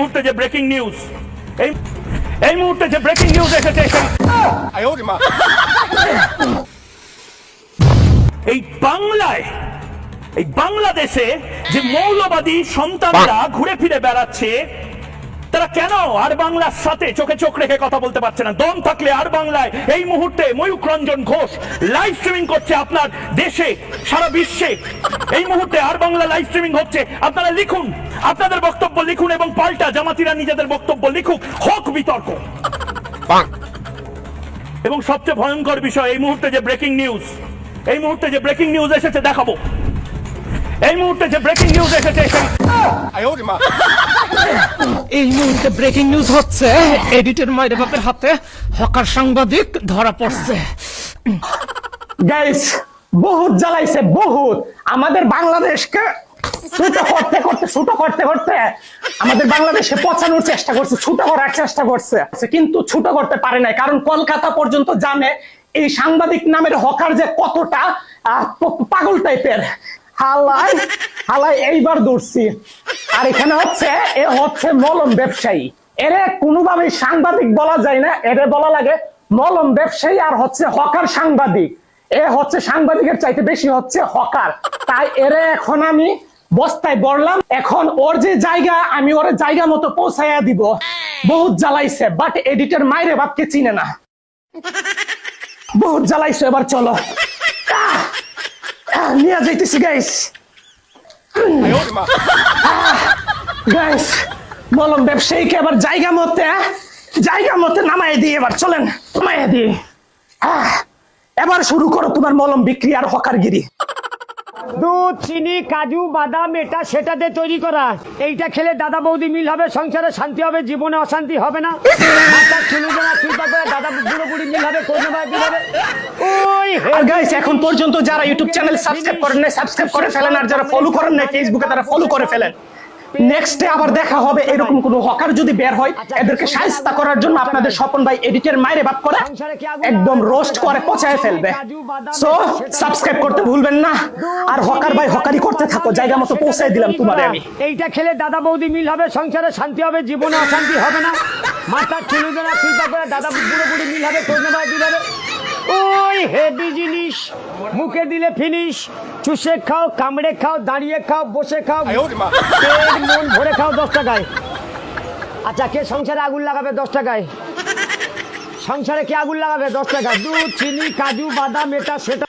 মুহূর্তে যে breaking news এই মুহূর্তে যে ব্রেকিং নিউজ এসেছে এই বাংলায় এই বাংলাদেশে যে মৌলবাদী সন্তানরা ঘুরে ফিরে বেড়াচ্ছে তারা কেন আর বাংলার সাথে চোখে চোখ রেখে কথা বলতে পারছে না? দম থাকলে আর বাংলায় এই মুহূর্তে ময়ূক রঞ্জন ঘোষ লাইভ স্ট্রিমিং করছে আপনার দেশে, সারা বিশ্বে এই মুহূর্তে আর বাংলা লাইভ স্ট্রিমিং হচ্ছে। আপনারা লিখুন, আপনাদের বক্তব্য লিখুন এবং পাল্টা জামাতিরা নিজেদের বক্তব্য লিখুক, হোক বিতর্ক। এবং সবচেয়ে ভয়ঙ্কর বিষয় এই মুহূর্তে যে ব্রেকিং নিউজ এসেছে দেখাবো। এই মুহূর্তে যে ব্রেকিং নিউজ এসেছে এই মুহূর্তে ব্রেকিং নিউজ হচ্ছে এডিটের মায়ের বাপের হাতে হকার সাংবাদিক ধরা পড়ছে। গাইস বহুত জ্বালাইছে, বহুত আমাদের বাংলাদেশকে ছোট করতে আমাদের বাংলাদেশে পচানোর চেষ্টা করছে, ছোট করার চেষ্টা করছে, কিন্তু ছোট করতে পারে নাই। কারণ কলকাতা পর্যন্ত জানে এই সাংবাদিক নামের হকার যে কতটা পাগল টাইপের। হালাই এইবার দৌড়ছি। আর এখানে হচ্ছে মলম ব্যবসায়ী। এরে কোনোভাবেই সাংবাদিক বলা যায় না, এরে বলা লাগে মলম ব্যবসায়ী আর হচ্ছে হকার সাংবাদিক। এ হচ্ছে সাংবাদিকের চাইতে বেশি হচ্ছে হকার। তাই এরে এখন আমি বস্তায় বললাম, এখন ওর যে জায়গা আমি ওর জায়গা মতো পৌঁছাইয়া দিব। বহুত জ্বালাইছে, বাট এডিটর মাইরে বাপকে চিনে না। বহুত জ্বালাইছে, এবার চলো নিয়ে যাইতেছি গাইস। গাইস মলম ব্যবসায়ীকে এবার জায়গা মতে নামাই দিই। এবার চলেন নামাইয়া দিই। এবার শুরু করো তোমার মলম বিক্রি আর হকারগিরি। দুধ, চিনি, কাজু, বাদাম এটা সেটা দিয়ে তৈরি করা। এইটা খেলে দাদা বৌদি মিল হবে, সংসারে শান্তি হবে, জীবনে অশান্তি হবে না। দাদা বুড়ো বুড়ি মিল হবে, আর গাইস এখন পর্যন্ত যারা ইউটিউব চ্যানেল সাবস্ক্রাইব করেন নাই সাবস্ক্রাইব করে ফেলেন, আর যারা ফলো করেন নাই ফেসবুকে তারা ফলো করে ফেলেন। নেক্সটে আবার দেখা হবে এরকম কোন হকার যদি বের হয়, এদেরকে শায়েস্তা করার জন্য আপনাদের স্বপন ভাই এডিটের মাইরে বাপ করে একদম রোস্ট করে পচায় ফেলবে। সো সাবস্ক্রাইব করতে ভুলবেন না, আর হকার ভাই হকারি করতে থাকো, জায়গা মতো পৌঁছায় দিলাম তোমারে আমি। এইটা খেলে দাদা বৌদি মিল হবে, সংসারে শান্তি হবে, জীবনে অশান্তি হবে না। মাথার চুলুজনা চিন্তা করে দাদা বুড়ো বুড়ি মিল হবে, কন্যা দিল হবে। ওই হেভি জিনিস, মুখে দিলে ফিনিশ। চুষে খাও, কামড়ে খাও, দাঁড়িয়ে খাও, বসে খাও, মন ভরে খাও 10 টাকায়। আচ্ছা, কে সংসারে আগুন লাগাবে 10 টাকায়? সংসারে কে আগুন লাগাবে 10 টাকা? দুধ, চিনি, কাজু, বাদাম এটা সেটা